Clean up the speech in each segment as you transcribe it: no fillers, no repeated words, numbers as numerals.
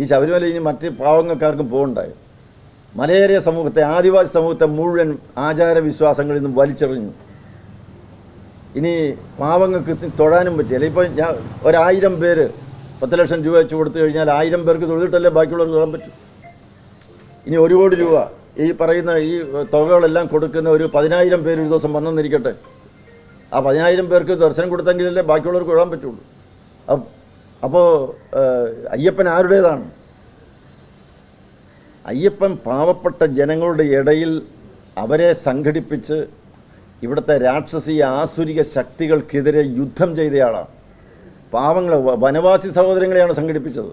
ഈ ശബരിമല ഇനി മറ്റ് പാവങ്ങൾക്കാർക്കും പോകണ്ടായോ? മലയേറിയ സമൂഹത്തെ, ആദിവാസി സമൂഹത്തെ മുഴുവൻ ആചാരവിശ്വാസങ്ങളിൽ നിന്നും വലിച്ചെറിഞ്ഞു. ഇനി പാവങ്ങൾക്ക് തൊഴാനും പറ്റിയല്ല. ഇപ്പോൾ ഞാൻ 1000 പേര് 10 ലക്ഷം രൂപ വെച്ച് കൊടുത്തു കഴിഞ്ഞാൽ 1000 പേർക്ക് തൊഴുതിട്ടല്ലേ ബാക്കിയുള്ളവർക്ക് തൊഴാൻ പറ്റും. ഇനി 1 കോടി രൂപ ഈ പറയുന്ന ഈ തുകകളെല്ലാം കൊടുക്കുന്ന ഒരു 10,000 പേര് ഒരു ദിവസം വന്നെന്നിരിക്കട്ടെ. ആ 10,000 പേർക്ക് ദർശനം കൊടുത്തെങ്കിലല്ലേ ബാക്കിയുള്ളവർക്ക് തൊഴാൻ പറ്റുള്ളൂ. അപ്പോൾ അയ്യപ്പൻ ആരുടേതാണ്? അയ്യപ്പൻ പാവപ്പെട്ട ജനങ്ങളുടെ ഇടയിൽ അവരെ സംഘടിപ്പിച്ച് ഇവിടുത്തെ രാക്ഷസീയ ആസുരിക ശക്തികൾക്കെതിരെ യുദ്ധം ചെയ്തയാളാണ്. പാവങ്ങൾ, വനവാസി സഹോദരങ്ങളെയാണ് സംഘടിപ്പിച്ചത്.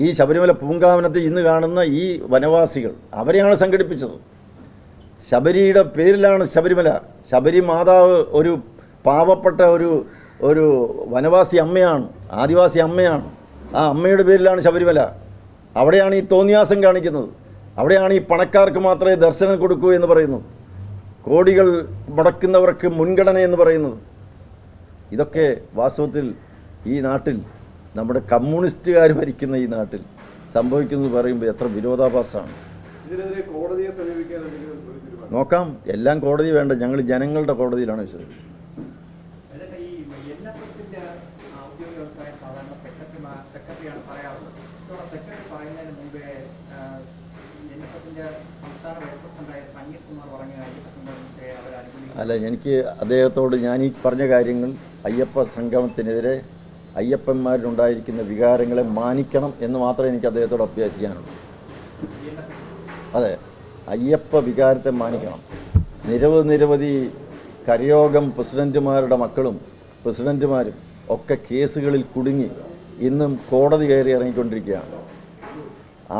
ഈ ശബരിമല പൂങ്കാവനത്തിൽ ഇന്ന് കാണുന്ന ഈ വനവാസികൾ അവരെയാണ് സംഘടിപ്പിച്ചത്. ശബരിയുടെ പേരിലാണ് ശബരിമല. ശബരി മാതാവ് ഒരു പാവപ്പെട്ട ഒരു വനവാസി അമ്മയാണ്, ആദിവാസി അമ്മയാണ്. ആ അമ്മയുടെ പേരിലാണ് ശബരിമല. അവിടെയാണ് ഈ തോന്നിയാസം കാണിക്കുന്നത്. അവിടെയാണ് ഈ പണക്കാർക്ക് മാത്രമേ ദർശനം കൊടുക്കൂ എന്ന് പറയുന്നത്, കോടികൾ മുടക്കുന്നവർക്ക് മുൻഗണന എന്ന് പറയുന്നത്. ഇതൊക്കെ വാസ്തവത്തിൽ ഈ നാട്ടിൽ, നമ്മുടെ കമ്മ്യൂണിസ്റ്റുകാർ ഭരിക്കുന്ന ഈ നാട്ടിൽ സംഭവിക്കുന്നത് പറയുമ്പോൾ എത്ര വിരോധാഭാസമാണ്. നോക്കാം, എല്ലാം കോടതി വേണ്ട, ഞങ്ങൾ ജനങ്ങളുടെ കോടതിയിലാണ് വിശ്വസിക്കുന്നത്. അല്ല, എനിക്ക് അദ്ദേഹത്തോട് ഞാൻ ഈ പറഞ്ഞ കാര്യങ്ങൾ, അയ്യപ്പ സംഗമത്തിനെതിരെ അയ്യപ്പന്മാരിലുണ്ടായിരിക്കുന്ന വികാരങ്ങളെ മാനിക്കണം എന്ന് മാത്രമേ എനിക്ക് അദ്ദേഹത്തോട് അഭ്യർത്ഥിക്കാനുള്ളൂ. അതെ, അയ്യപ്പ വികാരത്തെ മാനിക്കണം. നിരവധി കരയോഗം പ്രസിഡന്റുമാരുടെ മക്കളും പ്രസിഡന്റുമാരും ഒക്കെ കേസുകളിൽ കുടുങ്ങി ഇന്നും കോടതി കയറി ഇറങ്ങിക്കൊണ്ടിരിക്കുകയാണ്.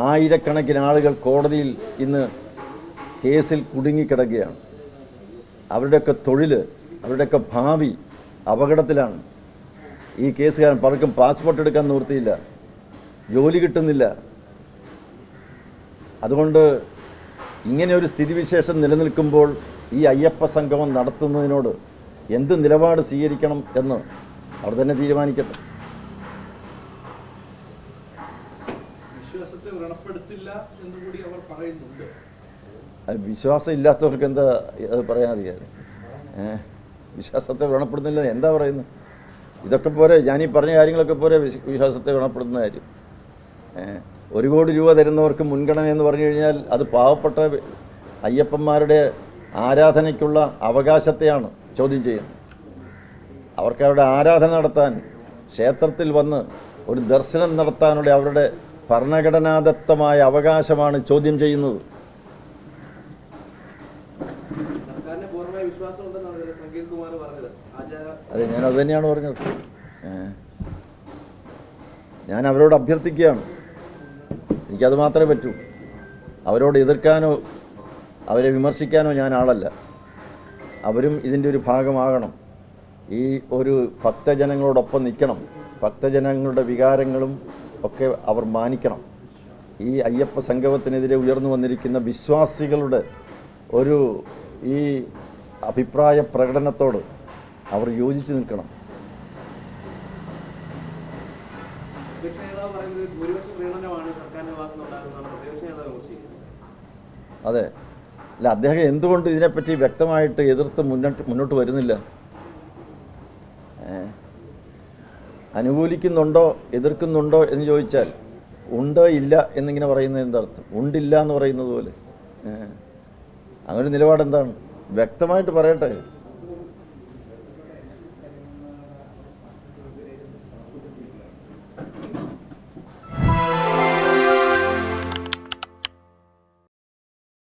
ആയിരക്കണക്കിന് ആളുകൾ കോടതിയിൽ ഇന്ന് കേസിൽ കുടുങ്ങിക്കിടക്കുകയാണ്. അവരുടെയൊക്കെ തൊഴിൽ, അവരുടെയൊക്കെ ഭാവി അപകടത്തിലാണ്. ഈ കേസുകാരൻ പലർക്കും പാസ്പോർട്ട് എടുക്കാൻ നിവൃത്തിയില്ല, ജോലി കിട്ടുന്നില്ല. അതുകൊണ്ട് ഇങ്ങനെ ഒരു സ്ഥിതിവിശേഷം നിലനിൽക്കുമ്പോൾ ഈ അയ്യപ്പ സംഗമം നടത്തുന്നതിനോട് എന്ത് നിലപാട് സ്വീകരിക്കണം എന്ന് അവർ തന്നെ തീരുമാനിക്കട്ടെ. വിശ്വാസത്തെ വ്രണപ്പെടുത്തില്ല എന്ന് കൂടി അവർ പറയുന്നുണ്ട്. വിശ്വാസം ഇല്ലാത്തവർക്ക് എന്താ അത് പറയാതിരിക്കാറ്? വിശ്വാസത്തെ വ്രണപ്പെടുന്നില്ല എന്താ പറയുന്നത്? ഇതൊക്കെ പോരെ, ഞാനീ പറഞ്ഞ കാര്യങ്ങളൊക്കെ പോരെ വിശ്വാസത്തെ വ്രണപ്പെടുന്ന കാര്യം. 1 കോടി രൂപ തരുന്നവർക്ക് മുൻഗണന എന്ന് പറഞ്ഞു കഴിഞ്ഞാൽ അത് പാവപ്പെട്ട അയ്യപ്പന്മാരുടെ ആരാധനയ്ക്കുള്ള അവകാശത്തെയാണ് ചോദ്യം ചെയ്യുന്നത്. അവർക്ക് അവരുടെ ആരാധന നടത്താൻ, ക്ഷേത്രത്തിൽ വന്ന് ഒരു ദർശനം നടത്താനുള്ള അവരുടെ ഭരണഘടനാദത്തമായ അവകാശമാണ് ചോദ്യം ചെയ്യുന്നത്. അതെ, ഞാൻ അത് തന്നെയാണ് പറഞ്ഞത്. ഞാൻ അവരോട് അഭ്യർത്ഥിക്കുകയാണ്, എനിക്കത് മാത്രമേ പറ്റൂ. അവരോട് എതിർക്കാനോ അവരെ വിമർശിക്കാനോ ഞാൻ ആളല്ല. അവരും ഇതിൻ്റെ ഒരു ഭാഗമാകണം. ഈ ഒരു ഭക്തജനങ്ങളോടൊപ്പം നിൽക്കണം. ഭക്തജനങ്ങളുടെ വികാരങ്ങളും ഒക്കെ അവർ മാനിക്കണം. ഈ അയ്യപ്പ സംഗമത്തിനെതിരെ ഉയർന്നു വന്നിരിക്കുന്ന വിശ്വാസികളുടെ ഈ അഭിപ്രായ പ്രകടനത്തോട് അവർ യോജിച്ച് നിൽക്കണം. അതെ, അല്ല, അദ്ദേഹം എന്തുകൊണ്ട് ഇതിനെപ്പറ്റി വ്യക്തമായിട്ട് എതിർത്ത് മുന്നോട്ട് വരുന്നില്ല? അനുകൂലിക്കുന്നുണ്ടോ എതിർക്കുന്നുണ്ടോ എന്ന് ചോദിച്ചാൽ ഉണ്ട് ഇല്ല എന്നിങ്ങനെ പറയുന്നത് എന്തർത്ഥം? ഉണ്ടില്ല എന്ന് പറയുന്നത് പോലെ. അങ്ങനെ നിലപാടെന്താണ്? വ്യക്തമായിട്ട് പറയട്ടെ.